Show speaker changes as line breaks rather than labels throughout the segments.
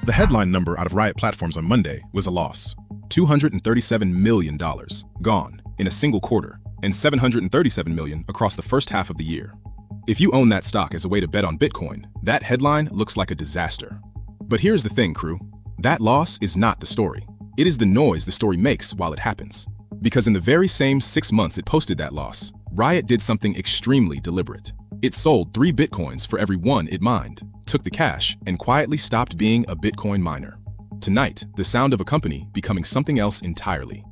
The headline number out of Riot Platforms on Monday was a loss. $237 million gone in a single quarter, and $737 million across the first half of the year. If you own that stock as a way to bet on Bitcoin, that headline looks like a disaster. But here's the thing, crew. That loss is not the story. It is the noise the story makes while it happens. Because in the very same 6 months it posted that loss, Riot did something extremely deliberate. It sold 3 Bitcoins for every 1 it mined, took the cash, and quietly stopped being a Bitcoin miner. Tonight, the sound of a company becoming something else entirely.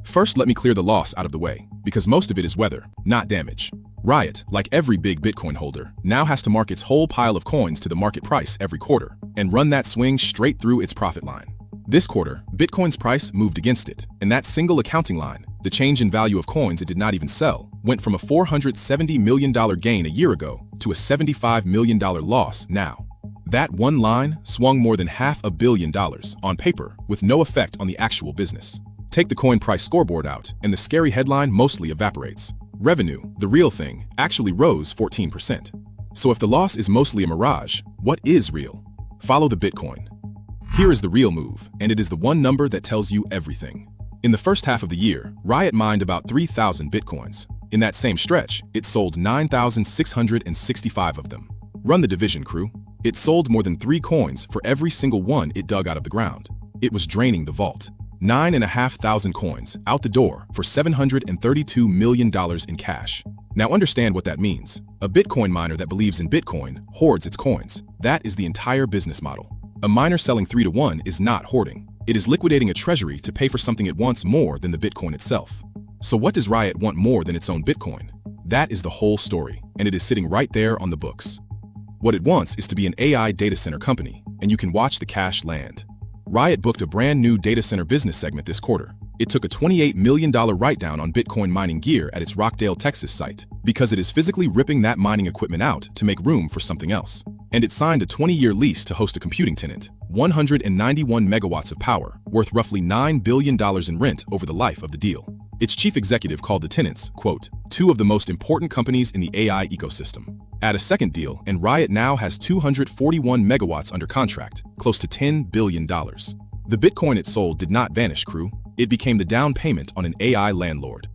First, let me clear the loss out of the way, because most of it is weather, not damage. Riot, like every big Bitcoin holder, now has to mark its whole pile of coins to the market price every quarter, and run that swing straight through its profit line. This quarter, Bitcoin's price moved against it, and that single accounting line, the change in value of coins it did not even sell, went from a $470 million gain a year ago to a $75 million loss now. That one line swung more than $500 million on paper with no effect on the actual business. Take the coin price scoreboard out, and the scary headline mostly evaporates. Revenue, the real thing, actually rose 14%. So if the loss is mostly a mirage, what is real? Follow the Bitcoin. Here is the real move, and it is the one number that tells you everything. In the first half of the year, Riot mined about 3,000 Bitcoins. In that same stretch, it sold 9,665 of them. Run the division, crew. It sold more than 3 coins for every single one it dug out of the ground. It was draining the vault. 9,500 coins out the door for $732 million in cash. Now understand what that means. A Bitcoin miner that believes in Bitcoin hoards its coins. That is the entire business model. A miner selling 3 to 1 is not hoarding. It is liquidating a treasury to pay for something it wants more than the Bitcoin itself. So what does Riot want more than its own Bitcoin? That is the whole story, and it is sitting right there on the books. What it wants is to be an AI data center company, and you can watch the cash land. Riot booked a brand new data center business segment this quarter. It took a $28 million write-down on Bitcoin mining gear at its Rockdale, Texas site, because it is physically ripping that mining equipment out to make room for something else. And it signed a 20-year lease to host a computing tenant, 191 megawatts of power, worth roughly $9 billion in rent over the life of the deal. Its chief executive called the tenants, quote, 2 of the most important companies in the AI ecosystem. Add a second deal, and Riot now has 241 megawatts under contract, close to $10 billion. The Bitcoin it sold did not vanish, crew. It became the down payment on an AI landlord.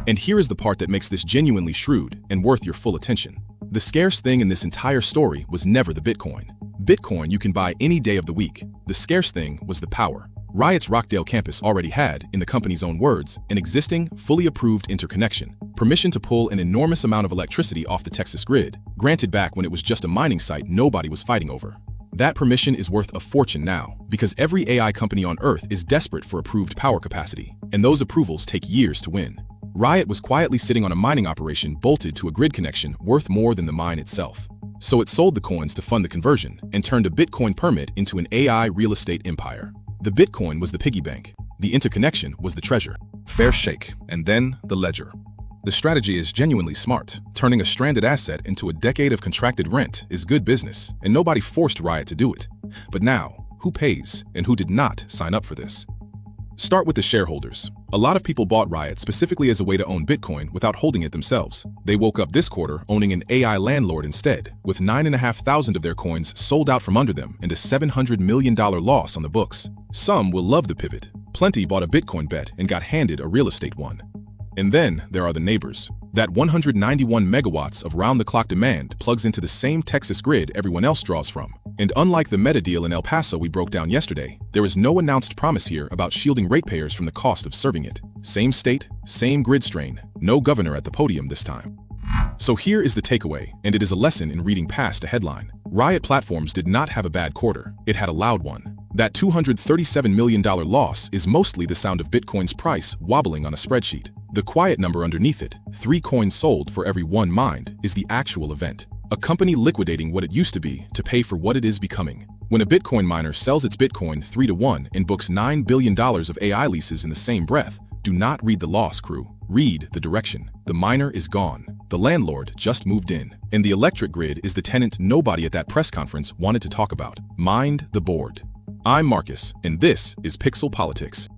And here is the part that makes this genuinely shrewd and worth your full attention. The scarce thing in this entire story was never the Bitcoin. Bitcoin you can buy any day of the week. The scarce thing was the power. Riot's Rockdale campus already had, in the company's own words, an existing, fully approved interconnection, permission to pull an enormous amount of electricity off the Texas grid, granted back when it was just a mining site nobody was fighting over. That permission is worth a fortune now, because every AI company on Earth is desperate for approved power capacity, and those approvals take years to win. Riot was quietly sitting on a mining operation bolted to a grid connection worth more than the mine itself. So it sold the coins to fund the conversion and turned a Bitcoin permit into an AI real estate empire. The Bitcoin was the piggy bank. The interconnection was the treasure. Fair shake, and then the ledger. The strategy is genuinely smart. Turning a stranded asset into a decade of contracted rent is good business, and nobody forced Riot to do it. But now, who pays and who did not sign up for this? Start with the shareholders. A lot of people bought Riot specifically as a way to own Bitcoin without holding it themselves. They woke up this quarter owning an AI landlord instead, with 9,500 of their coins sold out from under them and a $700 million loss on the books. Some will love the pivot. Plenty bought a Bitcoin bet and got handed a real estate one. And then there are the neighbors. That 191 megawatts of round-the-clock demand plugs into the same Texas grid everyone else draws from. And unlike the Meta deal in El Paso we broke down yesterday, there is no announced promise here about shielding ratepayers from the cost of serving it. Same state, same grid strain, no governor at the podium this time. So here is the takeaway, and it is a lesson in reading past a headline. Riot Platforms did not have a bad quarter, it had a loud one. That $237 million loss is mostly the sound of Bitcoin's price wobbling on a spreadsheet. The quiet number underneath it, 3 coins sold for every 1 mined, is the actual event. A company liquidating what it used to be to pay for what it is becoming. When a Bitcoin miner sells its Bitcoin 3 to 1 and books $9 billion of AI leases in the same breath, do not read the loss, crew. Read the direction. The miner is gone. The landlord just moved in. And the electric grid is the tenant nobody at that press conference wanted to talk about. Mind the board. I'm Marcus, and this is Pixel Politics.